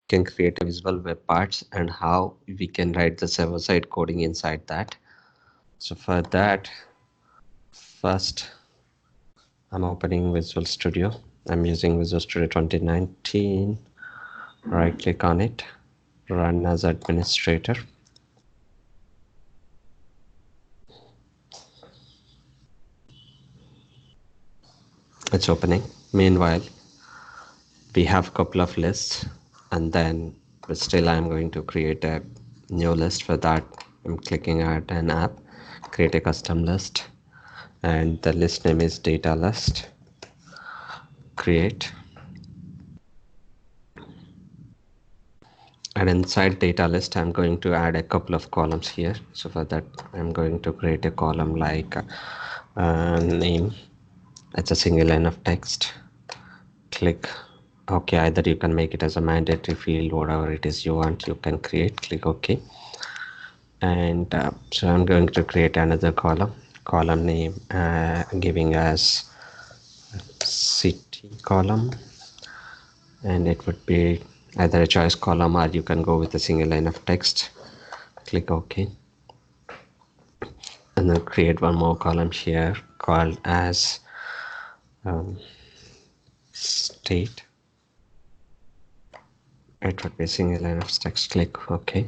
can create a visual web parts and how we can write the server-side coding inside that. So for that, first I'm opening Visual Studio. I'm using Visual Studio 2019. Right click on it, run as administrator. It's opening. Meanwhile, we have a couple of lists, and then but still I'm going to create a new list. For that, I'm clicking at an app, create a custom list, and the list name is data list. Create, and inside data list I'm going to add a couple of columns here. So for that, I'm going to create a column like name. It's a single line of text. Click OK. Either you can make it as a mandatory field, whatever it is you want, you can create. Click OK. And so I'm going to create another column name, giving as city column, and it would be either a choice column or you can go with a single line of text. Click OK, and then create one more column here called as state. It would be a single line of text. Click OK.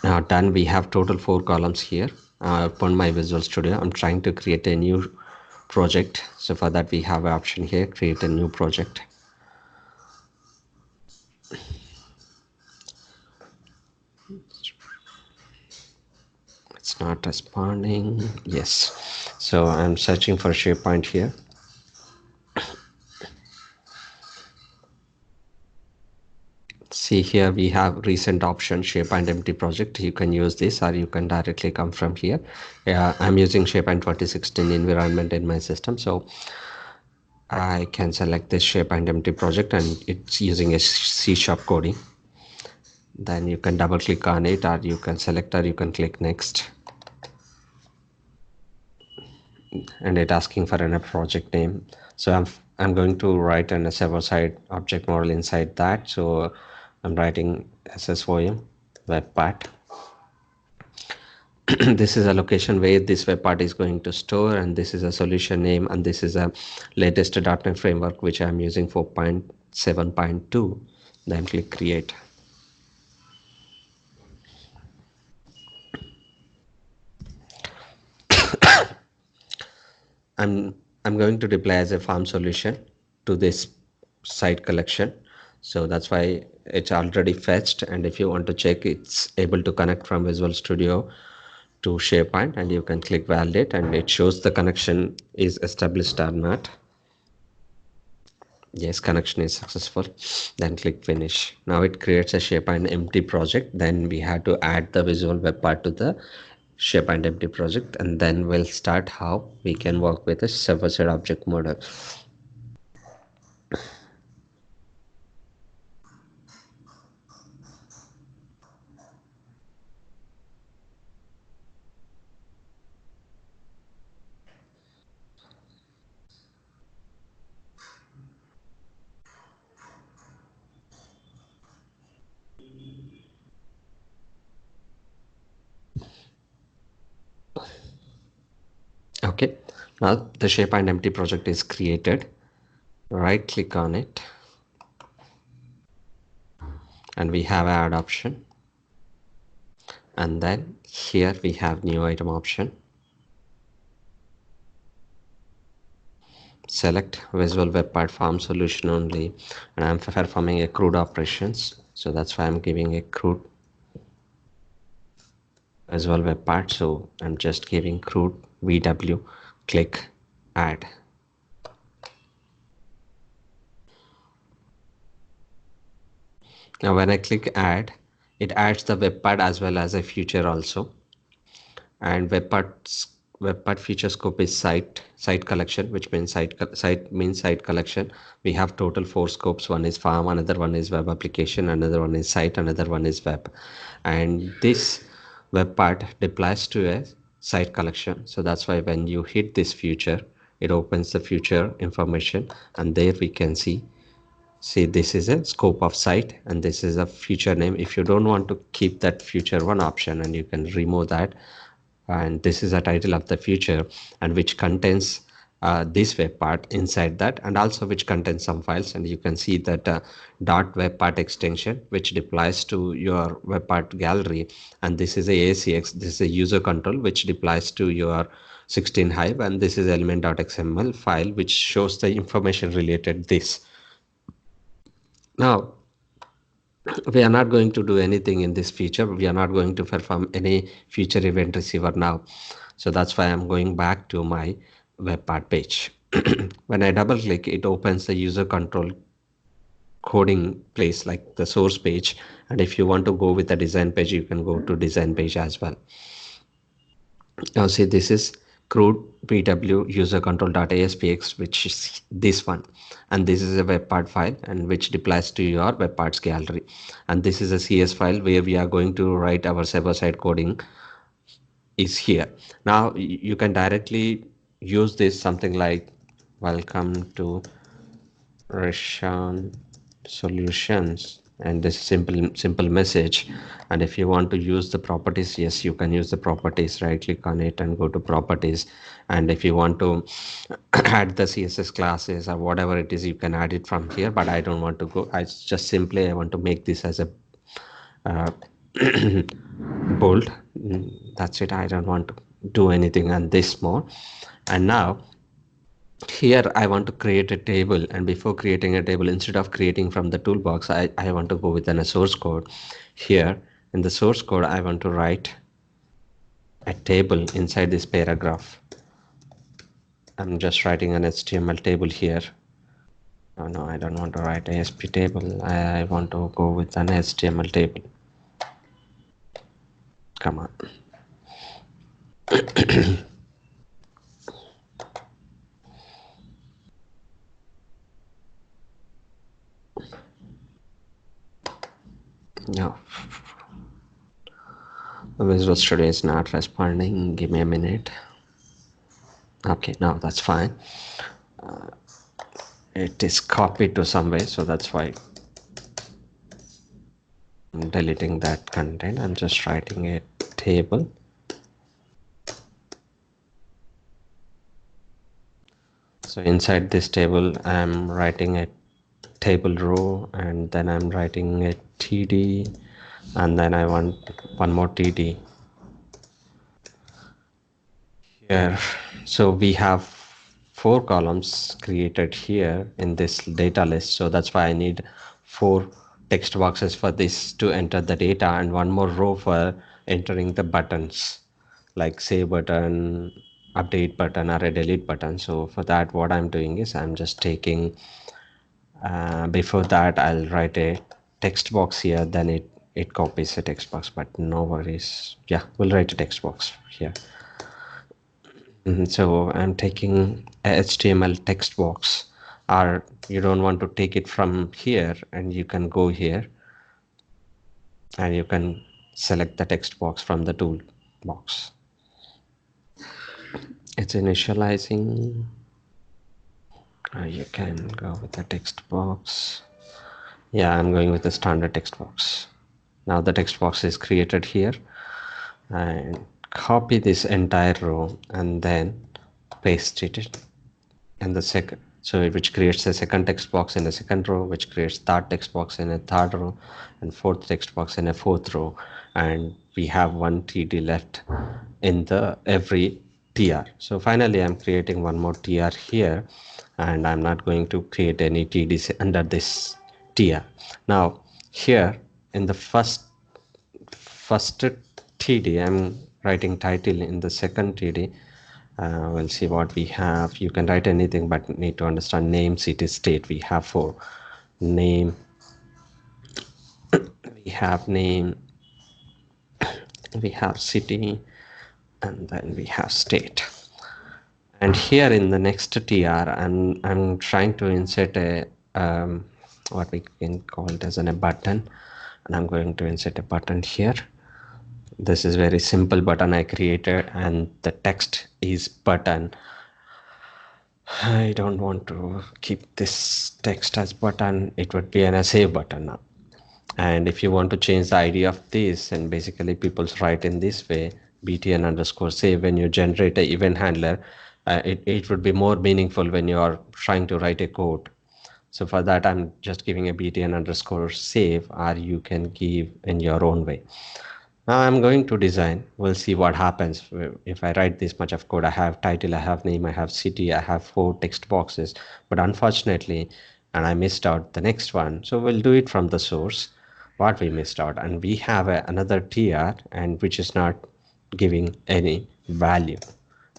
Now done. We have total 4 columns here. Open my Visual Studio. I'm trying to create a new project. So for that, we have an option here, create a new project. It's not responding. Yes. So I'm searching for SharePoint here. See here we have recent option SharePoint empty project. You can use this or you can directly come from here. I'm using SharePoint 2016 environment in my system, so I can select this SharePoint empty project and it's using a C# coding. Then you can double click on it, or you can select, or you can click next, and it asking for a project name. So I'm going to write a server-side object model inside that. So I'm writing SSOM web part. This is a location where this web part is going to store, and this is a solution name, and this is a latest .NET framework which I'm using 4.7.2. Then click create. I'm going to deploy as a farm solution to this site collection. So that's why it's already fetched, and if you want to check, it's able to connect from Visual Studio to SharePoint, and you can click validate and it shows the connection is established or not. Yes, connection is successful. Then click finish. Now it creates a SharePoint empty project. Then we have to add the visual web part to the SharePoint empty project, and then we'll start how we can work with a server-side object model. Okay, now the SharePoint empty project is created. Right click on it, and we have add option, and then here we have new item option. Select visual web part farm solution only, and I'm performing a CRUD operations, so that's why I'm giving a CRUD visual web part. So I'm just giving CRUD VW. Click add. Now when I click add, it adds the web part as well as a feature also. And web part feature scope is site collection, which means site collection. We have total 4 scopes. One is farm, another one is web application, another one is site, another one is web. And this web part deploys to a site collection. So that's why when you hit this feature, it opens the future information, and there we can see See, this is a scope of site and this is a feature name. If you don't want to keep that feature one option, and you can remove that, and this is a title of the feature and which contains this web part inside that, and also which contains some files. And you can see that dot web part extension which deploys to your web part gallery, and this is a ACX, this is a user control which deploys to your 16 hive, and this is element.xml file which shows the information related this. Now we are not going to do anything in this feature. We are not going to perform any feature event receiver now. So that's why I'm going back to my web part page. When I double click, it opens the user control coding place like the source page. And if you want to go with the design page, you can go to design page as well. Now see, this is crude pw user control.aspx, which is this one, and this is a web part file and which deploys to your web parts gallery, and this is a cs file where we are going to write our server-side coding is here. Now you can directly use this something like welcome to Russian solutions, and this simple message. And if you want to use the properties, yes, you can use the properties. Right click on it and go to properties, and if you want to add the css classes or whatever it is, you can add it from here, but I don't want to go. I just simply I want to make this as a uh, bold. That's it. I don't want to do anything on this more. And now here I want to create a table, and before creating a table, instead of creating from the toolbox, I want to go within a source code. Here in the source code, I want to write a table inside this paragraph. I'm just writing an HTML table here. Oh no, I don't want to write ASP table. I want to go with an HTML table. Come on. No. The Visual Studio is not responding. Give me a minute. Okay, now that's fine. It is copied to some way, so that's why I'm deleting that content. I'm just writing a table. So inside this table, I'm writing a table row, and then I'm writing a TD, and then I want one more TD here. So we have 4 columns created here in this data list. So that's why I need 4 text boxes for this to enter the data, and one more row for entering the buttons like save button, update button, or a delete button. So for that, what I'm doing is I'm just taking before that I'll write a text box here, then it copies a text box, but no worries. Yeah, we'll write a text box here. So I'm taking a HTML text box, or you don't want to take it from here, and you can go here and you can select the text box from the toolbox. It's initializing. You can go with the text box. Yeah, I'm going with the standard text box. Now the text box is created here, and copy this entire row and then paste it in the second, so which creates a second text box in the second row, which creates third text box in a third row, and fourth text box in a fourth row, and we have one TD left in the every TR. So finally I'm creating one more TR here, and I'm not going to create any TDs under this TR. Now here in the first TD, I'm writing title. In the second TD, we'll see what we have. You can write anything, but need to understand name, city, state. We have 4. Name, we have name, we have city, and then we have state. And here in the next TR, I'm trying to insert a what we can call it as a button, and I'm going to insert a button here. This is very simple button I created, and the text is button. I don't want to keep this text as button. It would be an save button now. And if you want to change the ID of this, and basically people write in this way, btn underscore save, when you generate a event handler, it would be more meaningful when you are trying to write a code. So for that, I'm just giving a btn underscore save, or you can give in your own way. Now I'm going to design. We'll see what happens if I write this much of code. I have title, I have name, I have city, I have 4 text boxes, but unfortunately, and I missed out the next one. So we'll do it from the source, what we missed out. And we have another tr, and which is not giving any value.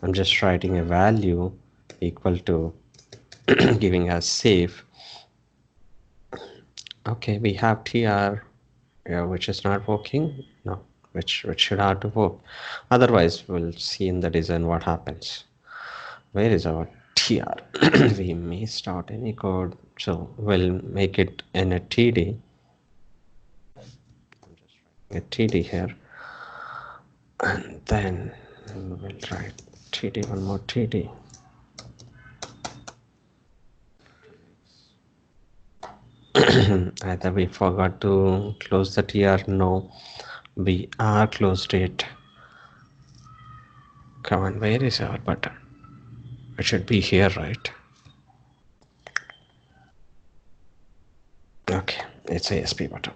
I'm just writing a value equal to giving us save. Okay, we have tr, which is not working. No, which should have to work. Otherwise, we'll see in the design what happens. Where is our tr? We missed out any code, so we'll make it in a td. A td here, and then we'll write td, one more td. Either we forgot to close the tr. No, we are closed it. Come on, where is our button? It should be here, right? Okay, it's ASP button.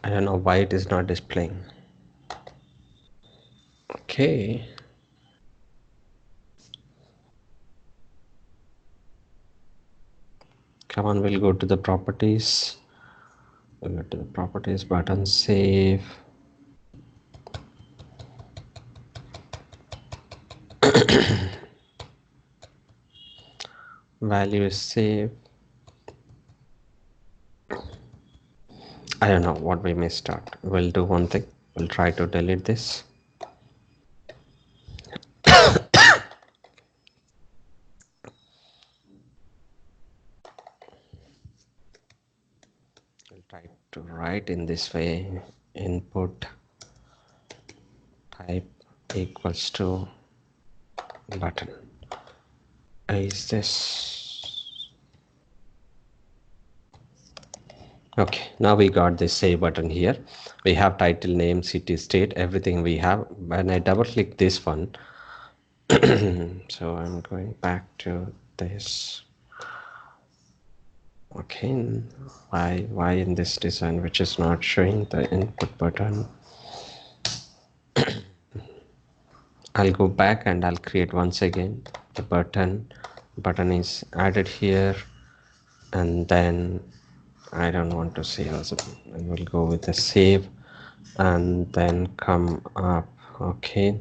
I don't know why it is not displaying. Okay. Come on, we'll go to the properties. We'll go to the properties button, save. Value is save. I don't know what we missed out. We'll do one thing. We'll try to delete this. We'll try to write in this way. Input type equals to button. Is this okay? Now we got this save button here. We have title, name, city, state, everything we have. When I double click this one, so I'm going back to this. Okay, why in this design which is not showing the input button? I'll go back and I'll create once again the button. Button is added here, and then I don't want to save as and we'll go with the save, and then come up. Okay,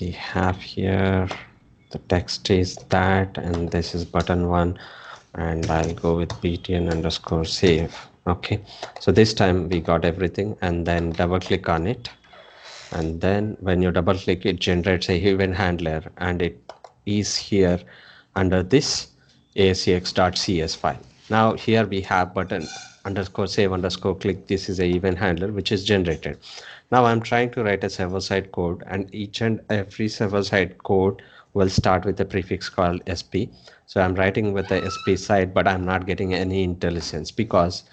we have here the text is that, and this is button one, and I'll go with btn underscore save. Okay, so this time we got everything, and then double click on it, and then when you double click, it generates a event handler, and it is here under this asx.cs file. Now here we have button underscore save underscore click. This is a event handler which is generated. Now I'm trying to write a server-side code, and each and every server-side code will start with a prefix called sp. So I'm writing with the sp side, but I'm not getting any IntelliSense because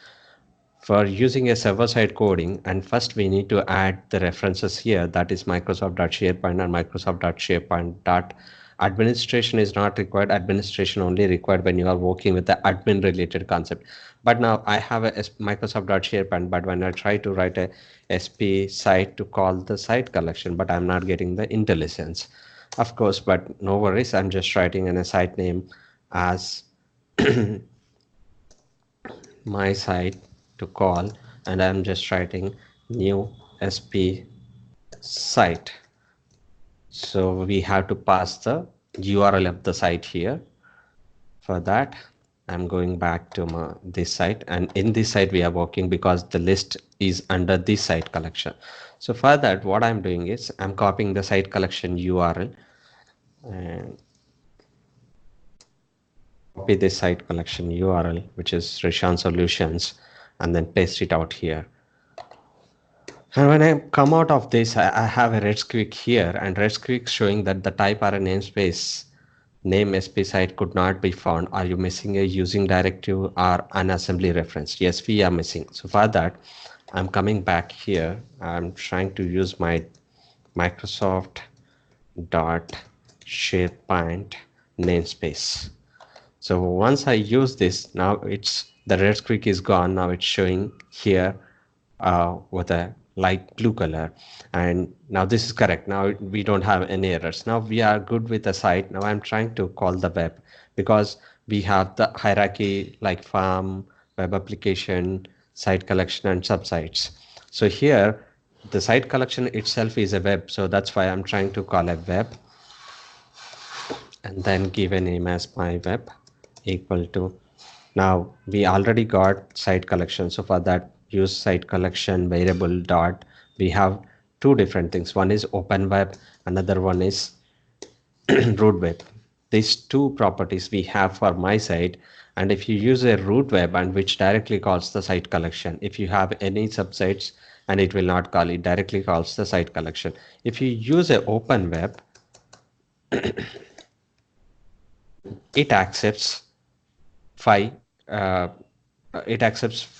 for using a server-side coding, and first we need to add the references here, that is Microsoft.SharePoint and Microsoft.SharePoint. Administration is not required. Administration only required when you are working with the admin related concept. But now I have a Microsoft.SharePoint, but when I try to write a SP site to call the site collection, but I'm not getting the IntelliSense, of course, but no worries. I'm just writing in a site name as my site to call, and I'm just writing new sp site. So we have to pass the URL of the site here. For that, I'm going back to this site, and in this site we are working because the list is under this site collection. So for that, what I'm doing is I'm copying the site collection URL and copy this site collection URL, which is Rishan Solutions, and then paste it out here. And when I come out of this, I have a red squeak here, and red squeak showing that the type or a namespace name SP site could not be found. Are you missing a using directive or an assembly reference? Yes, we are missing. So for that, I'm coming back here. I'm trying to use my Microsoft dot SharePoint namespace. So once I use this, now it's the red squeak is gone. Now it's showing here with a light blue color, and now this is correct. Now we don't have any errors. Now we are good with the site. Now I'm trying to call the web because we have the hierarchy like farm, web application, site collection, and subsites. So here the site collection itself is a web, so that's why I'm trying to call a web and then give a name as my web equal to. Now we already got site collection, so for that use site collection variable dot, we have two different things. One is open web, another one is root web. These two properties we have for my site, and if you use a root web and which directly calls the site collection, if you have any subsites and it will not call, it directly calls the site collection. If you use a open web, it accepts five uh, it accepts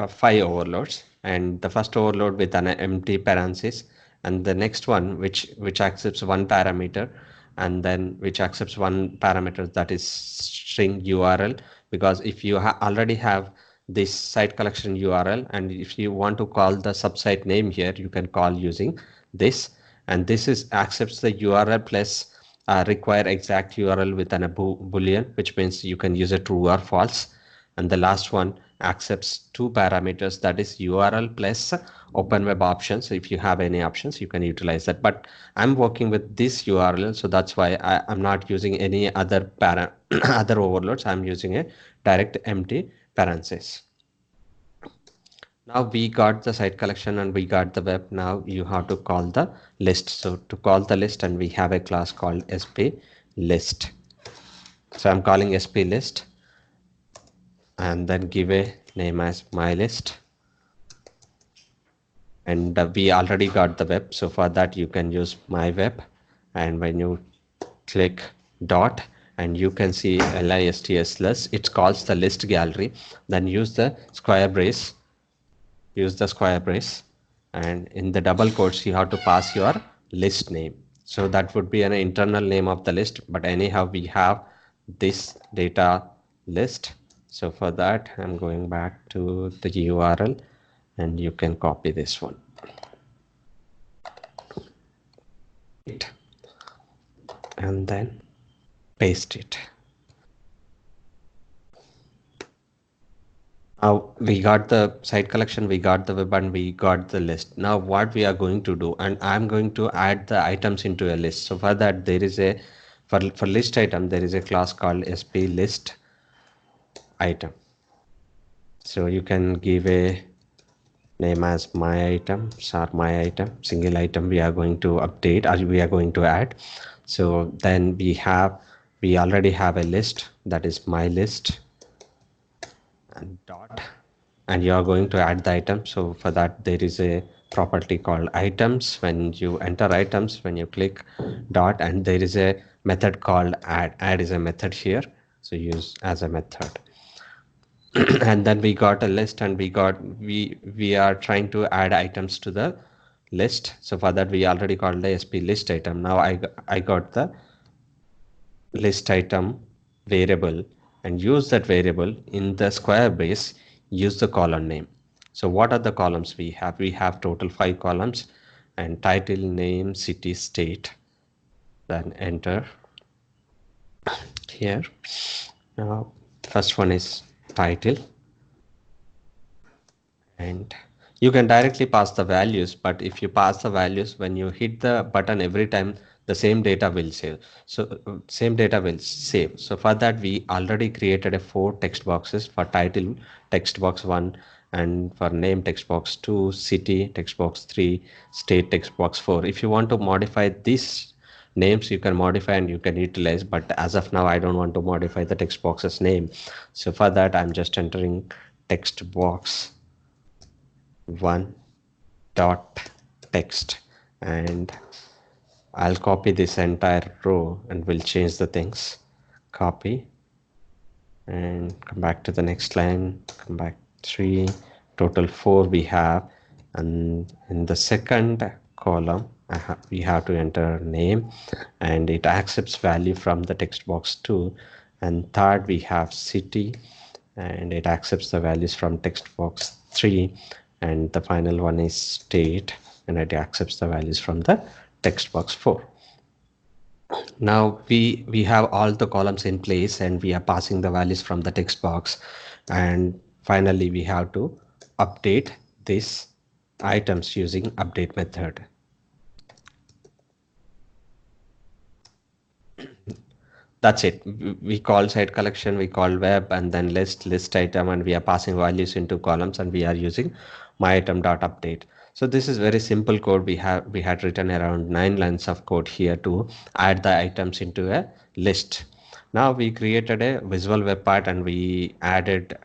5 overloads, and the first overload with an empty parenthesis, and the next one which accepts one parameter, and then which accepts one parameter, that is string URL. Because if you already have this site collection URL, and if you want to call the subsite name here, you can call using this, and this is accepts the URL plus require exact URL with an boolean, which means you can use a true or false. And the last one accepts two parameters, that is URL plus open web options. So if you have any options, you can utilize that, but I'm working with this URL, so that's why I'm not using any other other overloads. I'm using a direct empty parenthesis. Now we got the site collection and we got the web. Now you have to call the list. So to call the list, and we have a class called sp list. So I'm calling sp list and then give a name as my list. And we already got the web, so for that you can use my web, and when you click dot, and you can see lists list, it calls the list gallery. Then use the square brace, and in the double quotes you have to pass your list name. So that would be an internal name of the list, but anyhow we have this data list. So for that I'm going back to the URL, and you can copy this one and then paste it. Now we got the site collection, we got the web, and we got the list. Now what we are going to do, and I'm going to add the items into a list. So for that there is a for list item there is a class called sp list item. So you can give a name as my items or my item, single item we are going to update or we are going to add. So then we already have a list, that is my list, and dot, and you are going to add the item. So for that there is a property called items. When you enter items, when you click dot, and there is a method called add is a method here, so use as a method. And then we got a list, and we are trying to add items to the list. So for that we already called the sp list item. Now I got the list item variable, and use that variable in the square brace, use the column name. So what are the columns we have? We have total 5 columns, and title, name, city, state. Then enter here. Now first one is title, and you can directly pass the values, but if you pass the values, when you hit the button every time, the same data will save. So same data will save. So for that we already created a 4 text boxes for title, text box 1, and for name text box 2, city text box 3, state text box 4. If you want to modify these names, you can modify and you can utilize, but as of now I don't want to modify the text box's name. So for that I'm just entering text box 1 dot text, and I'll copy this entire row and we'll change the things. Copy and come back to the next line, come back 3, total 4 we have, and in the second column we have to enter name and it accepts value from the text box 2, and third we have city and it accepts the values from text box 3, and the final one is state and it accepts the values from the text box 4. Now we have all the columns in place and we are passing the values from the text box, and finally we have to update these items using update method. That's it. We call site collection, we call web, and then list item, and we are passing values into columns, and we are using my item dot update. So this is very simple code. We had written around 9 lines of code here to add the items into a list. Now we created a visual web part and we added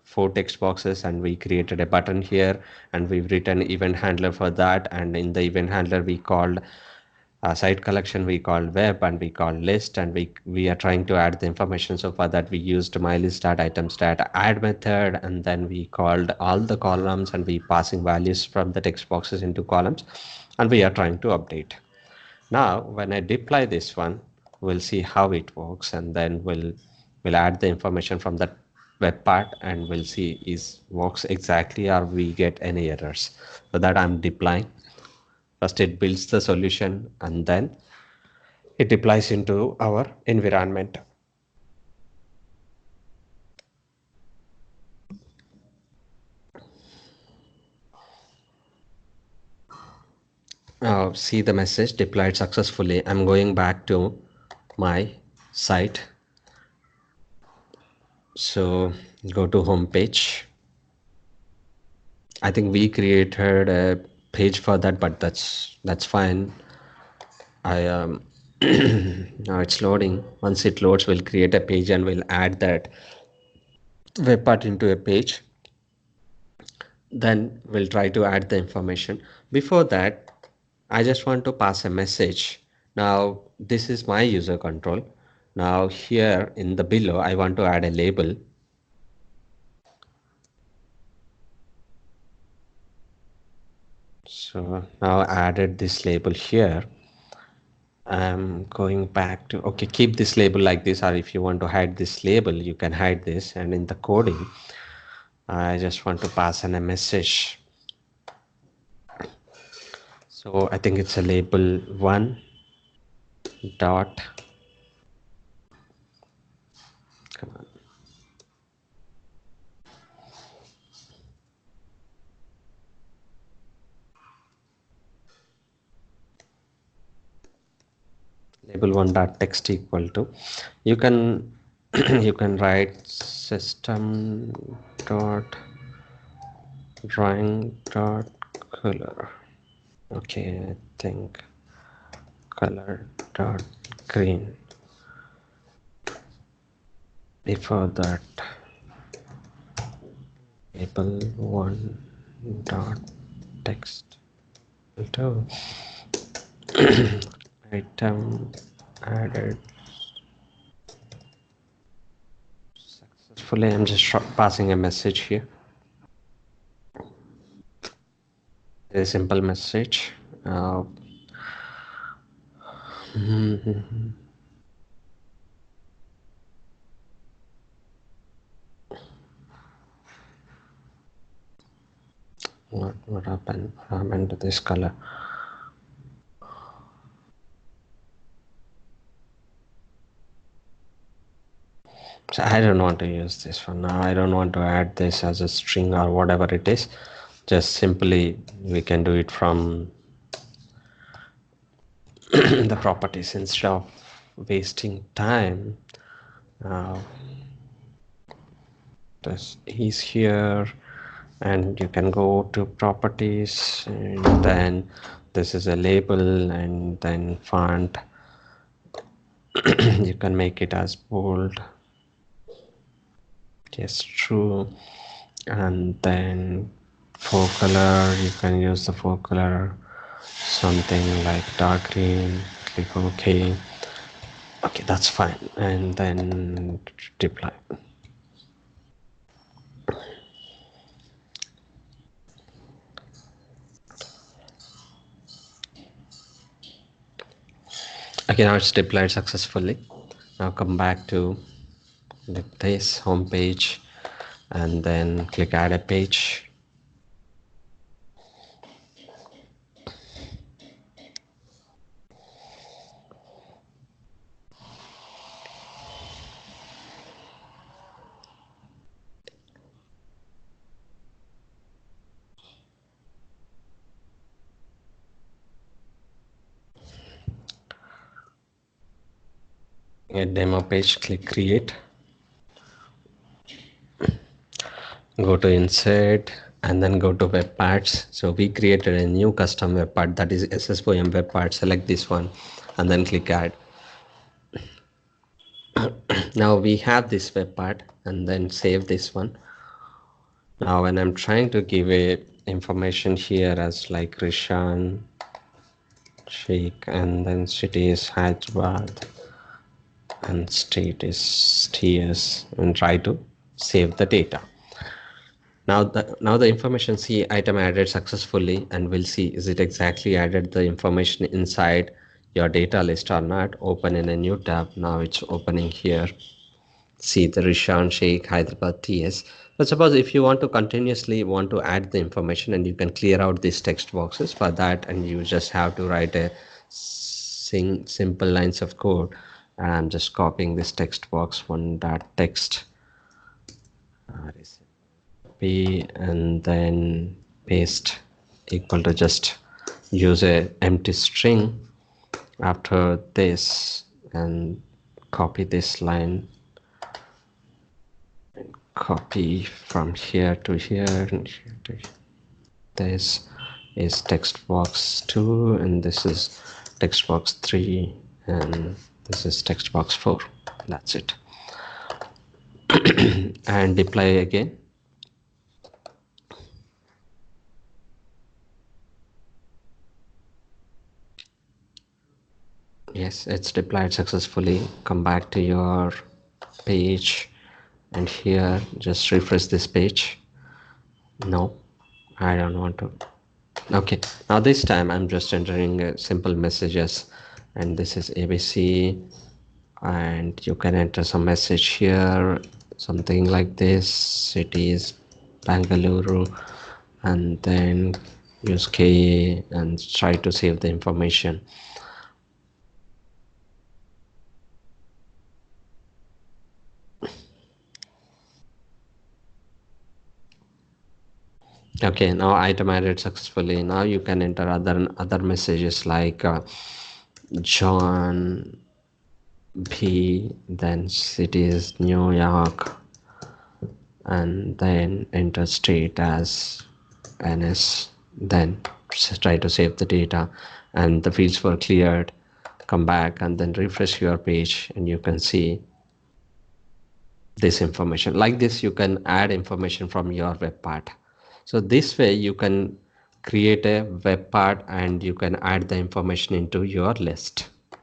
4 text boxes and we created a button here, and we've written event handler for that, and in the event handler we called site collection, we called web, and we called list, and we are trying to add the information. So for that we used my list items add method, and then we called all the columns and we passing values from the text boxes into columns, and we are trying to update. Now when I deploy this one, we'll see how it works, and then we'll add the information from that web part and we'll see is works exactly or we get any errors. So that I'm deploying. First it builds the solution and then it deploys into our environment. See the message deployed successfully. I'm going back to my site. So go to home page. I think we created a page for that, but that's fine. I now it's loading. Once it loads, we'll create a page and we'll add that web part into a page. Then we'll try to add the information. Before that, I just want to pass a message. Now this is my user control. Now here in the below, I want to add a label. So now I added this label here. I'm going back to, okay, keep this label like this, or if you want to hide this label, you can hide this. And in the coding, I just want to pass in a message. So I think it's a label 1 dot, come on, label 1 dot text equal to, you can you can write system dot drawing dot color. Okay, I think color dot green. Before that, label 1 dot text to item added successfully. I'm just passing a message here. A simple message. What happened? What happened to this color? So I don't want to use this for now. I don't want to add this as a string or whatever it is. Just simply we can do it from the properties instead of wasting time. This is here. and you can go to properties, and then this is a label, and then font. You can make it as bold. Yes, true. And then faux color, you can use the faux color, something like dark green. Click OK. Okay, that's fine. And then deploy. Okay, now it's deployed successfully. Now come back to this home page and then click add a page. A demo page, click create. Go to insert and then go to web parts. So we created a new custom web part, that is SSOM web part. Select this one and then click add. Now we have this web part, and then save this one. Now when I'm trying to give a information here as like Rishan Sheikh, and then city is Hyderabad and state is TS, and try to save the data. Now the information see item added successfully, and we'll see is it exactly added the information inside your data list or not. Open in a new tab. Now it's opening here. See the Rishan Sheikh Hyderabad TS. But suppose if you want to continuously want to add the information, and you can clear out these text boxes for that, and you just have to write a simple lines of code. And I'm just copying this text box, one dot text, copy and then paste, equal to just use a empty string after this, and copy this line, copy from here to here and here to here. This is text box 2, and this is text box 3, and this is text box 4. That's it. And deploy again. Yes, it's deployed successfully. Come back to your page, and here just refresh this page. No, I don't want to. Okay, now this time I'm just entering simple messages, and this is ABC, and you can enter some message here, something like this. City is Bangalore, and then use K and try to save the information. Okay, now item added successfully. Now you can enter other messages like John B, then city is New York, and then enter state as NS, then try to save the data, and the fields were cleared. Come back and then refresh your page, and you can see this information. Like this, you can add information from your web part. So this way you can create a web part, and you can add the information into your list.